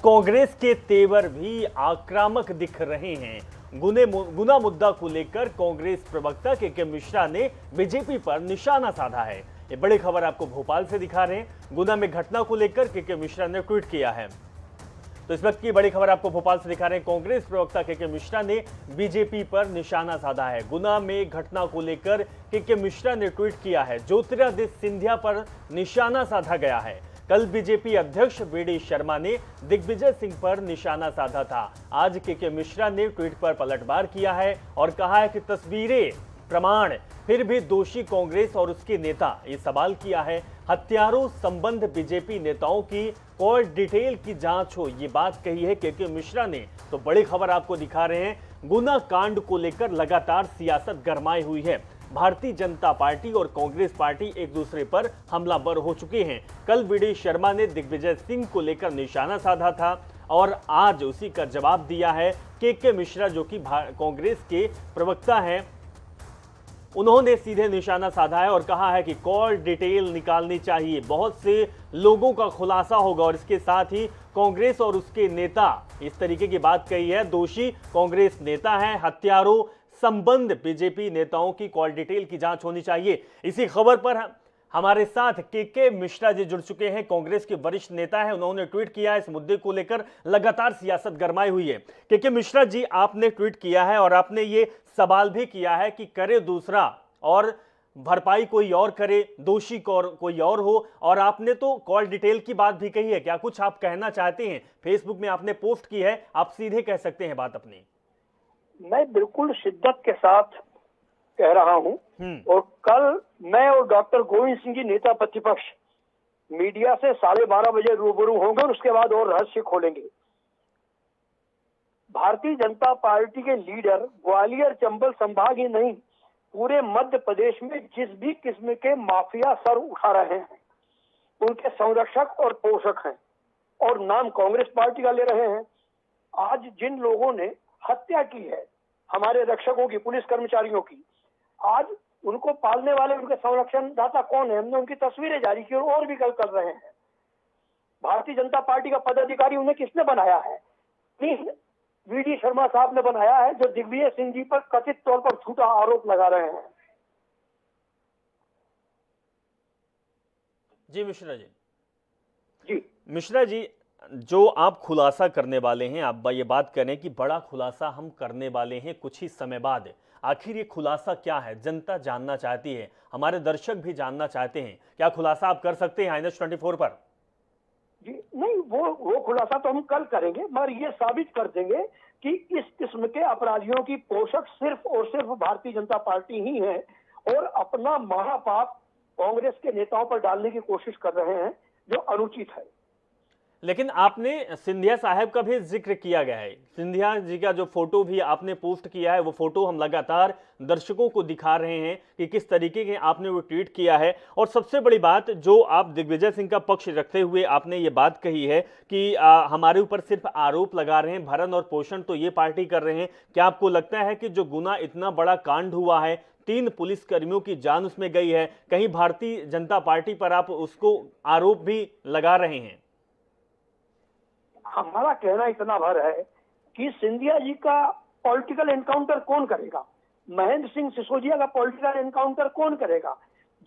कांग्रेस के तेवर भी आक्रामक दिख रहे हैं। गुना मुद्दा को लेकर कांग्रेस प्रवक्ता के मिश्रा ने बीजेपी पर निशाना साधा है। ये बड़ी खबर आपको भोपाल से दिखा रहे हैं। गुना में घटना को लेकर के मिश्रा ने ट्वीट किया है। तो इस वक्त की बड़ी खबर आपको भोपाल से दिखा रहे हैं। कांग्रेस प्रवक्ता के मिश्रा ने बीजेपी पर निशाना साधा है। गुना में घटना को लेकर के मिश्रा ने ट्वीट किया है। ज्योतिरादित्य सिंधिया पर निशाना साधा गया है। कल बीजेपी अध्यक्ष वी.डी. शर्मा ने दिग्विजय सिंह पर निशाना साधा था। आज के मिश्रा ने ट्वीट पर पलटवार किया है और कहा है कि तस्वीरें, प्रमाण, फिर भी दोषी कांग्रेस और उसके नेता। ये सवाल किया है हत्यारों संबंध बीजेपी नेताओं की कॉल डिटेल की जांच हो। ये बात कही है के मिश्रा ने। तो बड़ी खबर आपको दिखा रहे हैं। गुना कांड को लेकर लगातार सियासत गरमाई हुई है। भारतीय जनता पार्टी और कांग्रेस पार्टी एक दूसरे पर हमलावर हो चुके हैं। कल वी.डी. शर्मा ने दिग्विजय सिंह को लेकर निशाना साधा था और आज उसी का जवाब दिया है के मिश्रा, जो कि कांग्रेस के प्रवक्ता हैं। उन्होंने सीधे निशाना साधा है और कहा है कि कॉल डिटेल निकालनी चाहिए। बहुत से लोगों का खुलासा होगा और इसके साथ ही कांग्रेस और उसके नेता, इस तरीके की बात कही है। दोषी कांग्रेस नेता है, हत्यारों संबंध बीजेपी नेताओं की कॉल डिटेल की जांच होनी चाहिए। इसी खबर पर हमारे साथ के मिश्रा जी जुड़ चुके हैं। कांग्रेस के वरिष्ठ नेता हैं। उन्होंने ट्वीट किया है। इस मुद्दे को लेकर लगातार सियासत गरमाई हुई है। के मिश्रा जी, आपने ट्वीट किया है और आपने ये सवाल भी किया है कि करे दूसरा और भरपाई कोई और करे, दोषी कोई और हो, और आपने तो कॉल डिटेल की बात भी कही है। क्या कुछ आप कहना चाहते हैं? फेसबुक में आपने पोस्ट की है, आप सीधे कह सकते हैं बात अपनी। मैं बिल्कुल शिद्दत के साथ कह रहा हूं और कल मैं और डॉक्टर गोविंद सिंह जी, नेता प्रतिपक्ष, मीडिया से 12:30 बजे रूबरू होंगे और उसके बाद और रहस्य खोलेंगे। भारतीय जनता पार्टी के लीडर ग्वालियर चंबल संभाग ही नहीं, पूरे मध्य प्रदेश में जिस भी किस्म के माफिया सर उठा रहे हैं, उनके संरक्षक और पोषक हैं और नाम कांग्रेस पार्टी का ले रहे हैं। आज जिन लोगों ने हत्या की है हमारे रक्षकों की, पुलिस कर्मचारियों की, आज उनको पालने वाले, उनके संरक्षणदाता कौन है, हमने उनकी तस्वीरें जारी की और भी गल कर रहे हैं। भारतीय जनता पार्टी का पदाधिकारी उन्हें किसने बनाया है? वी.डी. शर्मा साहब ने बनाया है, जो दिग्विजय सिंह जी पर कथित तौर पर झूठा आरोप लगा रहे हैं। जी मिश्रा जी। जी मिश्रा जी, जो आप खुलासा करने वाले हैं, आप ये बात करें कि बड़ा खुलासा हम करने वाले हैं कुछ ही समय बाद, आखिर ये खुलासा क्या है? जनता जानना चाहती है, हमारे दर्शक भी जानना चाहते हैं। क्या खुलासा आप कर सकते हैं INS24 पर? जी नहीं, वो खुलासा तो हम कल करेंगे, मगर ये साबित कर देंगे कि इस किस्म के अपराधियों की पोषक सिर्फ और सिर्फ भारतीय जनता पार्टी ही है और अपना महापाप कांग्रेस के नेताओं पर डालने की कोशिश कर रहे हैं, जो अनुचित है। लेकिन आपने सिंधिया साहब का भी जिक्र किया गया है। सिंधिया जी का जो फोटो भी आपने पोस्ट किया है, वो फोटो हम लगातार दर्शकों को दिखा रहे हैं कि किस तरीके के आपने वो ट्वीट किया है। और सबसे बड़ी बात, जो आप दिग्विजय सिंह का पक्ष रखते हुए आपने ये बात कही है कि हमारे ऊपर सिर्फ आरोप लगा रहे हैं, भरण और पोषण तो ये पार्टी कर रहे हैं। क्या आपको लगता है कि जो गुना इतना बड़ा कांड हुआ है, 3 पुलिसकर्मियों की जान उसमें गई है, कहीं भारतीय जनता पार्टी पर आप उसको आरोप भी लगा रहे हैं? हमारा कहना इतना भर है कि सिंधिया जी का पॉलिटिकल एनकाउंटर कौन करेगा? महेंद्र सिंह सिसोदिया का पॉलिटिकल एनकाउंटर कौन करेगा?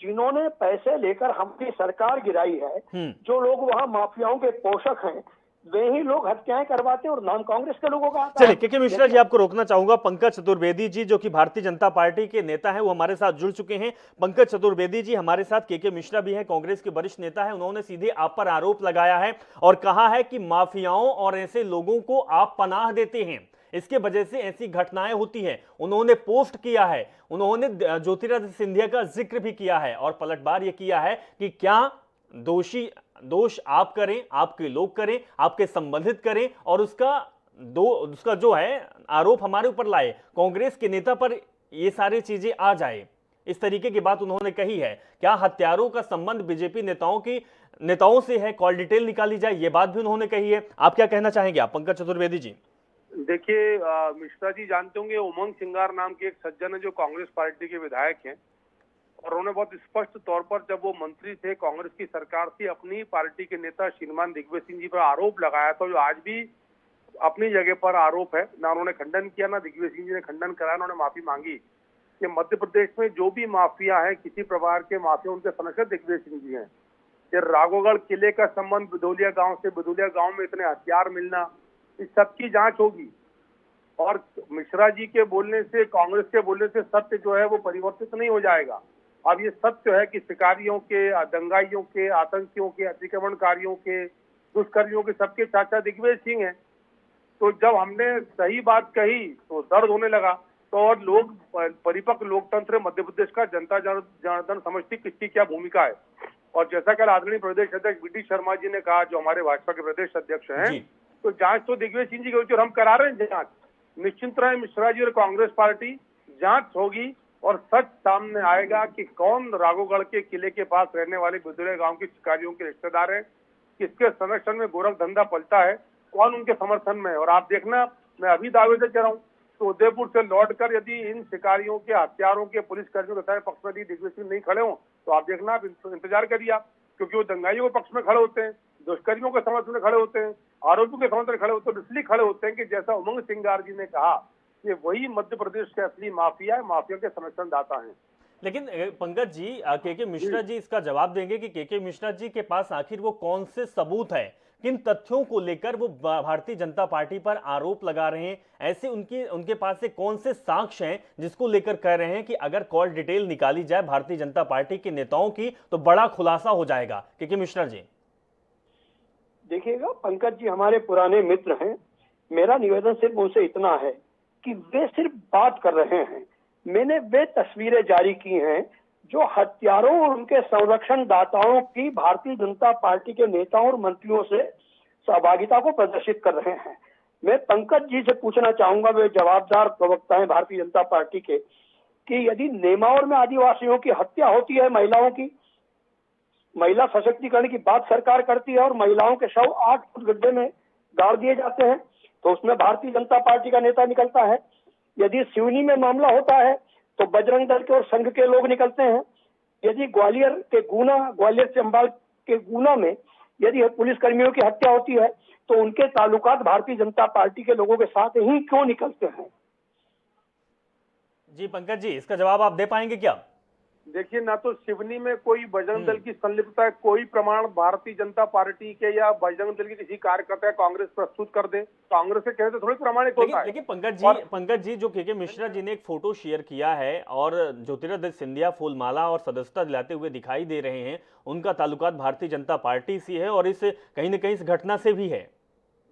जिन्होंने पैसे लेकर हमारी सरकार गिराई है, जो लोग वहां माफियाओं के पोषक हैं, वे ही लोग हत्याएं करवाते हैं और नाम कांग्रेस के लोगों का। चलिए के मिश्रा जी, आपको रोकना चाहूंगा। पंकज चतुर्वेदी जी, जो कि भारतीय जनता पार्टी के नेता हैं, वो हमारे साथ जुड़ चुके हैं। पंकज चतुर्वेदी जी, हमारे साथ के मिश्रा भी हैं, कांग्रेस के वरिष्ठ नेता हैं। उन्होंने सीधे आप पर आरोप लगाया है और कहा है कि माफियाओं और ऐसे लोगों को आप पनाह देते हैं, इसके वजह से ऐसी घटनाएं होती हैं। उन्होंने पोस्ट किया है, उन्होंने ज्योतिरादित्य सिंधिया का जिक्र भी किया है और पलटवार यह किया है कि क्या दोष आप करें, आपके लोग करें, आपके संबंधित करें और उसका जो है आरोप हमारे ऊपर लाए, कांग्रेस के नेता पर ये सारी चीजें आ जाए। इस तरीके की बात उन्होंने कही है। क्या हत्यारों का संबंध बीजेपी नेताओं से है, कॉल डिटेल निकाली जाए, ये बात भी उन्होंने कही है। आप क्या कहना चाहेंगे आप, पंकज चतुर्वेदी जी? देखिए मिश्रा जी जानते होंगे, उमंग सिंगार नाम के एक सज्जन है जो कांग्रेस पार्टी के विधायक हैं और उन्होंने बहुत स्पष्ट तौर पर, जब वो मंत्री थे, कांग्रेस की सरकार थी, अपनी पार्टी के नेता श्रीमान दिग्विजय सिंह जी पर आरोप लगाया था, जो आज भी अपनी जगह पर आरोप है। ना उन्होंने खंडन किया, ना दिग्विजय सिंह जी ने खंडन कराया, उन्होंने माफी मांगी कि मध्य प्रदेश में जो भी माफिया है, किसी प्रकार के माफिया, उनके संरक्षक दिग्विजय सिंह जी हैं। ये राघोगढ़ किले का संबंध बिदोलिया गांव से, बिदोलिया गांव में इतने हथियार मिलना, इस सबकी जांच होगी। और मिश्रा जी के बोलने से, कांग्रेस के बोलने से सत्य जो है वो परिवर्तित नहीं हो जाएगा। अब ये सत्य है कि शिकारियों के, दंगाइयों के, आतंकियों के, अतिक्रमणकारियों के, दुष्कर्मियों के सबके चाचा दिग्विजय सिंह हैं। तो जब हमने सही बात कही तो दर्द होने लगा। तो और लोग, परिपक्व लोकतंत्र मध्य प्रदेश का, जनता जनार्दन समझती किसकी क्या भूमिका है। और जैसा कल आदरणीय प्रदेश अध्यक्ष वी.डी. शर्मा जी ने कहा, जो हमारे भाजपा के प्रदेश अध्यक्ष हैं, तो जांच तो दिग्विजय सिंह जी की हुई और हम करा रहे हैं जांच। निश्चित रहे मिश्रा जी और कांग्रेस पार्टी, जांच होगी और सच सामने आएगा कि कौन राघोगढ़ के किले के पास रहने वाले बिदुलिया गांव के शिकारियों के रिश्तेदार हैं, किसके संरक्षण में गोरख धंधा पलटा है, कौन उनके समर्थन में है। और आप देखना, मैं अभी दावे से कह रहा हूँ, तो उदयपुर से लौटकर यदि इन शिकारियों के, हत्यारों के, पुलिस कर्मियों के पक्ष में दिग्विजय सिंह नहीं खड़े हों, तो आप देखना, आप इंतजार करिए आप, क्योंकि वो दंगाइयों के पक्ष में खड़े होते हैं, दुष्कर्मियों के समर्थन में खड़े होते हैं, आरोपियों के समर्थन में खड़े होते हैं, इसलिए खड़े होते हैं कि जैसा उमंग सिंगार जी ने कहा, कि वही मध्य प्रदेश के असली माफिया है, माफिया के संरक्षण दाता है। लेकिन पंकज जी, के मिश्रा जी इसका जवाब देंगे कि के मिश्रा जी के पास आखिर वो कौन से सबूत है, किन तथ्यों को लेकर वो भारतीय जनता पार्टी पर आरोप लगा रहे हैं, ऐसे उनके पास से कौन से साक्ष्य हैं जिसको लेकर कह रहे हैं कि अगर कॉल डिटेल निकाली जाए भारतीय जनता पार्टी के नेताओं की तो बड़ा खुलासा हो जाएगा। के मिश्रा जी, देखिएगा पंकज जी हमारे पुराने मित्र हैं, मेरा निवेदन सिर्फ उनसे इतना है कि वे सिर्फ बात कर रहे हैं। मैंने वे तस्वीरें जारी की हैं जो हत्यारों और उनके संरक्षण दाताओं की भारतीय जनता पार्टी के नेताओं और मंत्रियों से सहभागिता को प्रदर्शित कर रहे हैं। मैं पंकज जी से पूछना चाहूंगा, वे जवाबदार प्रवक्ता हैं भारतीय जनता पार्टी के, कि यदि नेमावर में आदिवासियों की हत्या होती है, महिलाओं की, महिला सशक्तिकरण की बात सरकार करती है और महिलाओं के शव 8 फुट गड्ढे में गाड़ दिए जाते हैं, तो उसमें भारतीय जनता पार्टी का नेता निकलता है। यदि सिवनी में मामला होता है तो बजरंग दल के और संघ के लोग निकलते हैं। यदि ग्वालियर चंबल के गुना में यदि पुलिस कर्मियों की हत्या होती है तो उनके ताल्लुकात भारतीय जनता पार्टी के लोगों के साथ ही क्यों निकलते हैं? जी पंकज जी, इसका जवाब आप दे पाएंगे क्या? देखिए, ना तो सिवनी में कोई बजरंग दल की संलिप्तता है, कोई प्रमाण भारतीय जनता पार्टी के या बजरंग दल के किसी कार्यकर्ता या कांग्रेस प्रस्तुत कर दे। कांग्रेस के कहने से थोड़ी प्रमाणित होता है। लेकिन पंकज जी जो के मिश्रा जी ने एक फोटो शेयर किया है और ज्योतिरादित्य सिंधिया फूलमाला और सदस्यता दिलाते हुए दिखाई दे रहे हैं, उनका ताल्लुकात भारतीय जनता पार्टी से है और इस कहीं न कहीं इस घटना से भी है।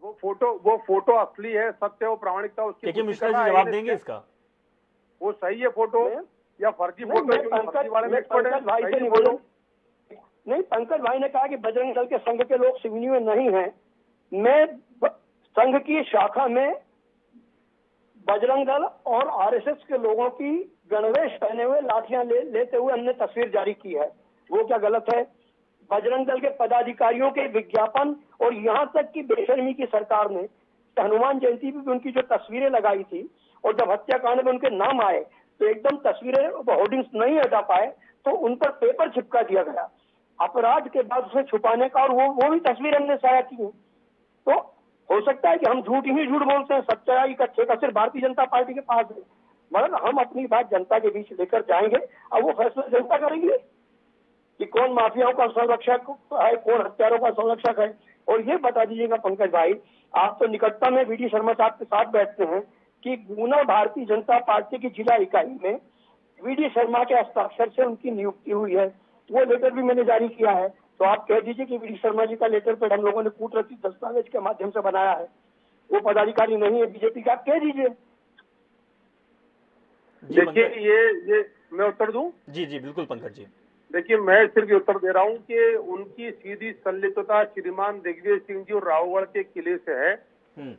वो फोटो असली है, सत्य और प्रामाणिकता उसकी। के मिश्रा जी जवाब देंगे इसका? वो सही है फोटो या फर्जी फोटो? नहीं, पंकज भाई ने कहा कि बजरंग दल के संघ के लोग सिवनी में नहीं हैं। मैं संघ की शाखा में बजरंग दल और आरएसएस के लोगों की गणवेश पहने हुए लाठियां लेते हुए हमने तस्वीर जारी की है। वो क्या गलत है? बजरंग दल के पदाधिकारियों के विज्ञापन और यहाँ तक कि बेशर्मी की सरकार ने हनुमान जयंती पर भी उनकी जो तस्वीरें लगाई थी और जब हत्याकांड में उनके नाम आए तो एकदम तस्वीरें, होर्डिंग्स नहीं हटा पाए तो उन पर पेपर चिपका दिया गया अपराध के बाद उसे छुपाने का, और वो भी तस्वीर हमने साझा की है। तो हो सकता है कि हम झूठ बोलते हैं, सच्चाई का ठेका सिर्फ भारतीय जनता पार्टी के पास है, मगर हम अपनी बात जनता के बीच लेकर जाएंगे। अब वो फैसला जनता करेंगे कि कौन माफियाओं का संरक्षक है, कौन हत्यारों का संरक्षक है। और ये बता दीजिएगा पंकज भाई, आप तो निकटता में वी.डी. शर्मा साहब के साथ बैठते हैं, कि गुना भारतीय जनता पार्टी की जिला इकाई में वी.डी. शर्मा के हस्ताक्षर से उनकी नियुक्ति हुई है। वो लेटर भी मैंने जारी किया है, तो आप कह दीजिए कि वी.डी. शर्मा जी का लेटर पेड हम लोगों ने कूटनीतिक दस्तावेज के माध्यम से बनाया है, वो पदाधिकारी नहीं है बीजेपी का, कह दीजिए। देखिए, ये मैं उत्तर दूं? जी बिल्कुल पंकज जी। देखिए, मैं सिर्फ उत्तर दे रहा हूं कि उनकी सीधी संलिप्तता श्रीमान दिग्विजय सिंह जी और राघोगढ़ के किले से है,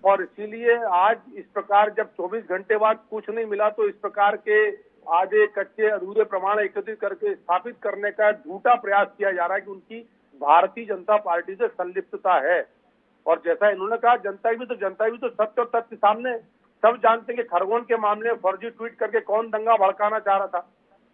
और इसीलिए आज इस प्रकार जब 24 घंटे बाद कुछ नहीं मिला तो इस प्रकार के आधे कच्चे अधूरे प्रमाण एकत्रित करके स्थापित करने का झूठा प्रयास किया जा रहा है कि उनकी भारतीय जनता पार्टी से संलिप्तता है। और जैसा इन्होंने कहा, जनता भी तो सत्य और तथ्य सामने सब जानते हैं कि खरगोन के मामले में फर्जी ट्वीट करके कौन दंगा भड़काना चाह रहा था।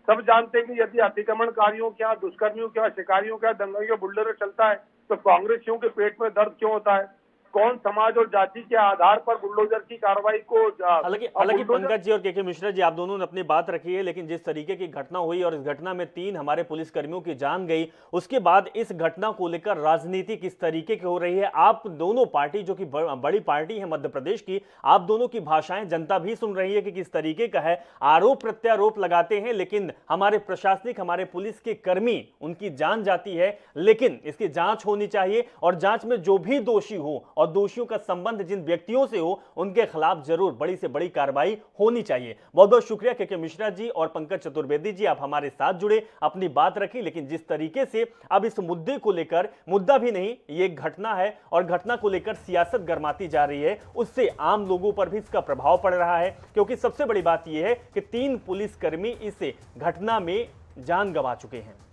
सब जानते हैं कि यदि अतिक्रमणकारियों के यहाँ, दुष्कर्मियों के यहाँ, शिकारियों के यहाँ दंगाइयों का बुलडोजर चलता है तो कांग्रेसियों के पेट में दर्द क्यों होता है? कौन समाज और जाति के आधार पर बुलडोजर की कार्रवाई को हालांकि पंकज जी और के मिश्रा जी, आप दोनों ने अपनी बात रखी है, लेकिन जिस तरीके की घटना हुई और इस घटना में 3 हमारे पुलिसकर्मियों की जान गई, उसके बाद इस घटना को लेकर राजनीति किस तरीके की हो रही है? आप दोनों पार्टी, जो कि बड़ी पार्टी है मध्य प्रदेश की, आप दोनों की भाषाएं जनता भी सुन रही है कि किस तरीके का है। आरोप प्रत्यारोप लगाते हैं, लेकिन हमारे प्रशासनिक, हमारे पुलिस के कर्मी, उनकी जान जाती है, लेकिन इसकी जांच होनी चाहिए और जांच में जो भी दोषी हो और दोषियों का संबंध जिन व्यक्तियों से हो, उनके खिलाफ जरूर बड़ी से बड़ी कार्रवाई होनी चाहिए। बहुत बहुत शुक्रिया के मिश्रा जी और पंकज चतुर्वेदी जी, आप हमारे साथ जुड़े, अपनी बात रखी। लेकिन जिस तरीके से अब इस मुद्दे को लेकर, मुद्दा भी नहीं, ये घटना है और घटना को लेकर सियासत गरमाती जा रही है, उससे आम लोगों पर भी इसका प्रभाव पड़ रहा है, क्योंकि सबसे बड़ी बात यह है कि 3 पुलिसकर्मी इस घटना में जान गंवा चुके हैं।